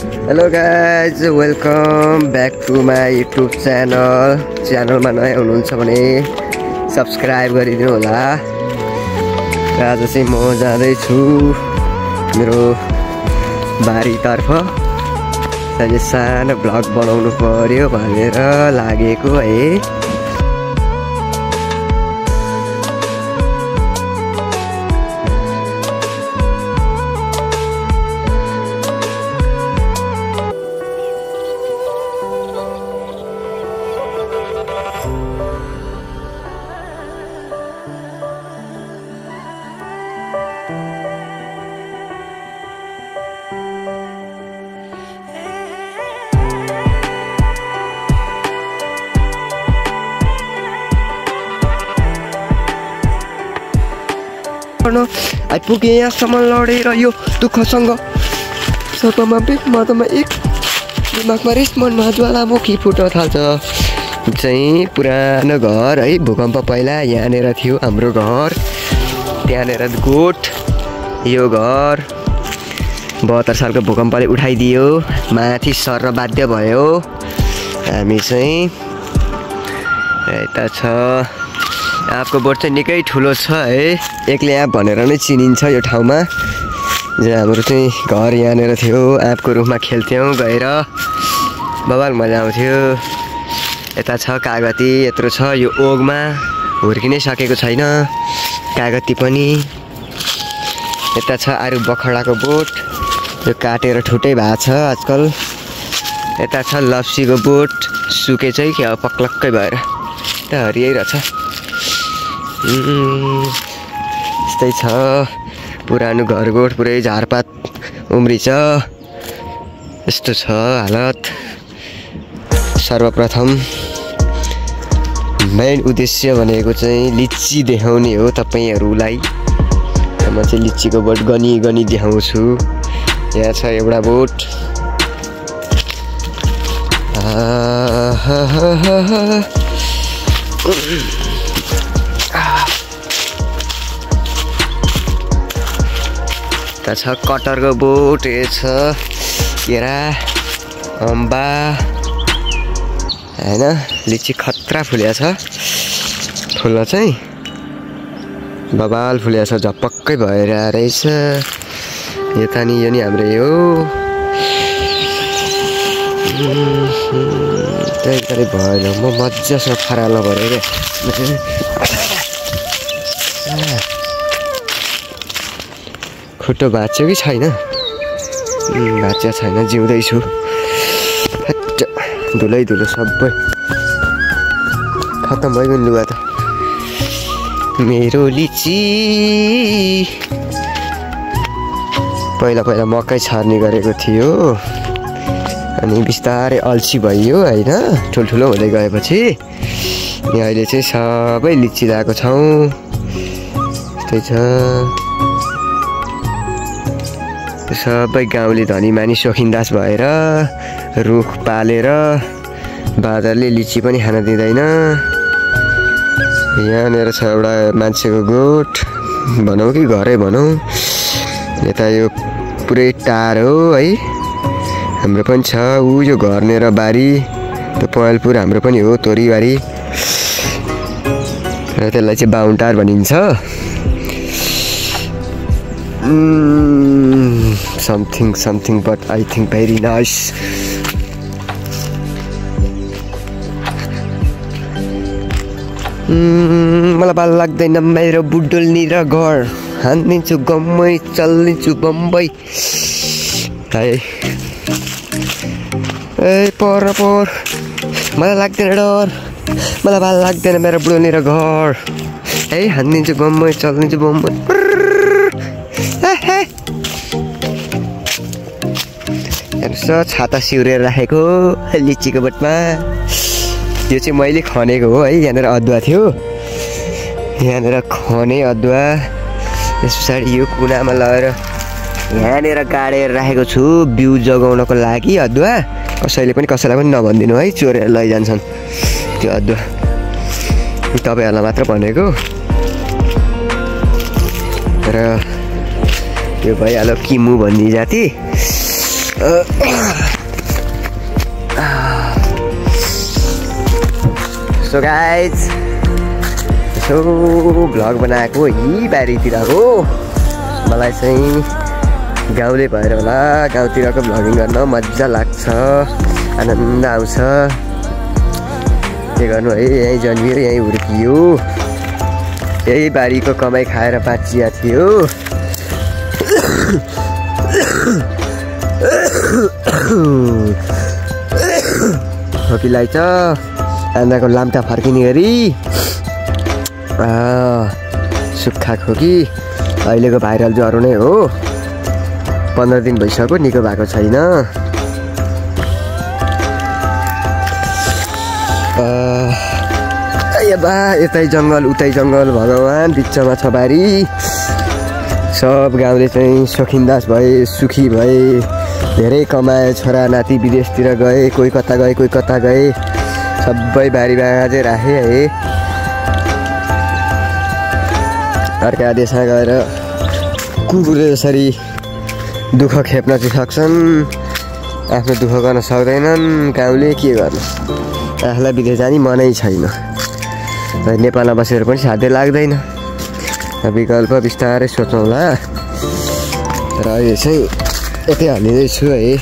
Hello guys, welcome back to my YouTube channel. च्यानलमा नयाँ हुनुहुन्छ भने सब्स्क्राइब गरिदिनु होला। आज चाहिँ म जाँदै छु मेरो बारीतर्फ। अहिले सानो भ्लग बनाउनु पर्यो भनेर लागेको है। आइपुगे यहाँसम्म लडेर यो दुःखसँग सपमा मदमा एक दिमागमा रेस मनमा ज्वालामुखी फुट्न थाल्छ। चाहिँ पुरानो घर है, भूकम्प पहिला यहाँनिर थियो हाम्रो घर। त्यहाँनिर गोठ, यो घर 72 सालको भूकम्पले उठाइदियो, माथि सर्न बाध्य भयो। हामी चाहिँ यता छ। आँपको बोट चाहिँ निकै ठुलो छ है, एक्लै आँप भनेर नै चिनिन्छ यो ठाउँमा। हाम्रो चाहिँ घर यहाँनिर थियो, आँपको रुखमा खेल्थ्यौँ गएर, बबाल मजा आउँथ्यो। यता छ कागती, यत्रो छ। यो ओगमा हुर्किनै सकेको छैन कागती पनि। यता छ आरु बखडाको बोट, यो काटेर ठुटै भएको छ आजकल। यता छ लप्सीको बोट, सुके चाहिँ क्या पक्लक्कै भएर त हरियै रहेछ। यस्तै छ पुरानो घरगोठ, पुरै झारपात उम्रिन्छ। यस्तो छ हालत। सर्वप्रथम मेन उद्देश्य भनेको चाहिँ लिची देखाउने हो तपाईहरुलाई। म चाहिँ लिचीको बोट गनी गनी देखाउँछु। यहाँ छ एउटा बोट। त छ कटरको बोट, यो छ केरा, अम्बा हैन। लिची खतरा फुल्या छ, फुल चाहिँ बबाल फुल्या छ, झपक्कै भएर रहेछ। यता नि यो नि हाम्रो हो। त्यही गरी भएन, म मजासँग फरालो भएर खुट्टो भाँच्यो कि छैन? भाँच्यो छैन, जिउँदैछु। धुलै धुलो सबै खतम भइगयो लुगा त। मेरो लिची पहिला पहिला मकै छर्ने गरेको थियो, अनि बिस्तारै अल्छी भइयो होइन, ठुल्ठुलो हुँदै गएपछि। अनि अहिले चाहिँ सबै लिची लगाएको छौँ। त्यस्तै छ। सबै गाउँले धनी मानिस सोखिन्दास भएर रुख पालेर बादरले लिची पनि खान दिँदैन। यहाँनिर छ एउटा मान्छेको गोठ भनौँ कि घरै भनौँ। यता यो पुरै टार हो है, हाम्रो पनि छ। यो घरनेर बारी, त्यो पहेँलपुर हाम्रो पनि हो, तोरीबारी। र त्यसलाई चाहिँ बाहुनटार भनिन्छ। Something but I think very nice. मलाई बाल लाग्दैन मेरो बुडुल्नी र घर, हानिदिन्छु गम्मै चल्दिन्छु बम्बई। है ए पर मलाई लाग्दैन डर, मलाई बाल लाग्दैन मेरो बुडुल्नी र घर। है हानिदिन्छु गम्मै चल्दिन्छु बम्बई। छाता सिउरेर राखेको लिचीको बोटमा। यो चाहिँ मैले खनेको हो है। यहाँनिर अदुवा थियो, यहाँनिर खने अदुवा। त्यस पछाडि यो कुनामा लगेर यहाँनिर गाडेर राखेको छु बिउ जगाउनको लागि अदुवा। कसैले पनि कसैलाई पनि नभनिदिनु है, चोरेर लैजान्छन् त्यो अदुवा। तपाईँहरूलाई मात्र भनेको। र यो भइहाल्यो किमु भन्ने जाति। सो गाइज यसो भ्लग बनाएको यही बारीतिर हो। मलाई चाहिँ गाउँले भएर होला गाउँतिरको भ्लगिङ गर्न मजा लाग्छ, आनन्द आउँछ। के गर्नु है, यहीँ जन्मियो यहीँ हुर्कियो, यही बारीको कमाइ खाएर बाँचिया थियो। खोकीलाई छ आँदाको लाम्टा फर्किने गरी सुक्खा खोकी अहिलेको भाइरल ज्वरो नै हो। 15 दिन भइसक्यो निको भएको छैन। यतै जङ्गल उतै जङ्गल भगवान् बिचमा छ बारी। सब गाउँले चाहिँ सोखिन्दास भए, सुखी भए, धेरै कमाए, छोरा नाति विदेशतिर गए, कोही कता गए कोही कता गए, सबै बारी बाँझै राखे है। अर्का देशमा गएर कुकुरले जसरी दुःख खेप्न चाहिँ सक्छन्, आफ्नो दुःख गर्न सक्दैनन् गाउँले। के गर्नु, आफूलाई विदेश जाने मनै छैन, नेपालमा बसेर पनि साध्य लाग्दैन। विकल्प बिस्तारै सोचौँला। र अहिले चाहिँ यतै हालिँदैछु है।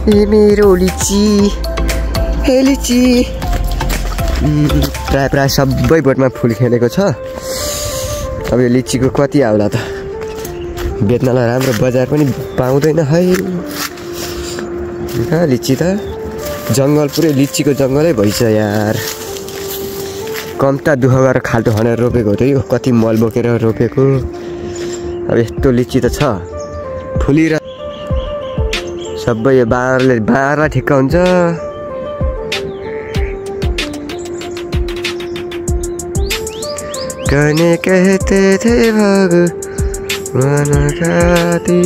ए मेरो लिची, हे लिची। प्राय सबै बोटमा फुल खेलेको छ। अब यो लिचीको कति आउला त, बेच्नलाई राम्रो बजार पनि पाउँदैन है। लिची त जङ्गल पुरै लिचीको जङ्गलै भइछ यार। कम्ता दुःख गरेर खाल्टो खनेर रोपेको हो त यो, कति मल बोकेर रोपेको। अब यस्तो लिची त छ फुलिर सबै यो बाँदरलाई ठिक्क हुन्छ। कहने कहते थे भगवान खाती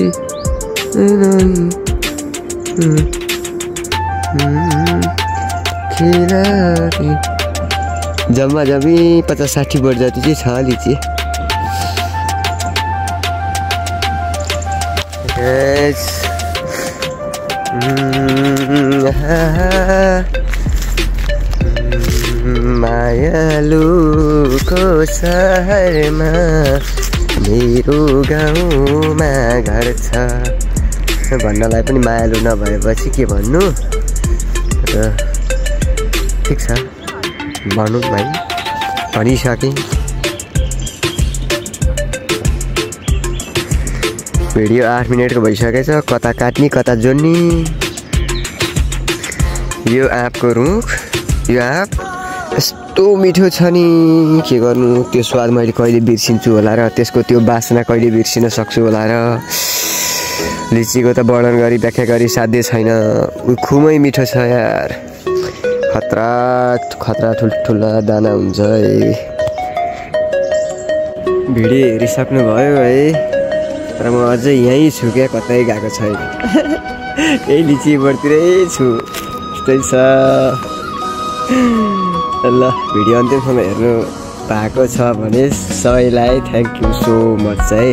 जम्मा जम्मी 50-60 बोट जति चाहिँ छ लिची। मायालुको सहरमा मेरो गाउँमा घर छ भन्नलाई पनि मायालु नभएपछि के भन्नु। ठिक छ भनौँ भाइ, भनिसकेँ। भिडियो 8 मिनटको भइसकेछ, कता काट्ने कता जोड्ने। यो आँपको रुख, यो आँप यस्तो मिठो छ नि के गर्नु। त्यो स्वाद मैले कहिले बिर्सिन्छु होला र त्यसको त्यो बासना कहिले बिर्सिन सक्छु होला र। लिचीको त वर्णन गरी व्याख्या गरी साध्य छैन, खुमै मिठो छ यार। खतरा ठुल्ठुला दाना हुन्छ है। भिडियो हेरिसक्नु भयो है, तर म अझै यहीँ छु क्या, कतै गएको छैन। यही लिची बोटतिरै छु। त्यस्तै छ। ल भिडियो अन्तिमसम्म हेर्नु भएको छ भने सबैलाई थ्याङ्क यू सो मच है।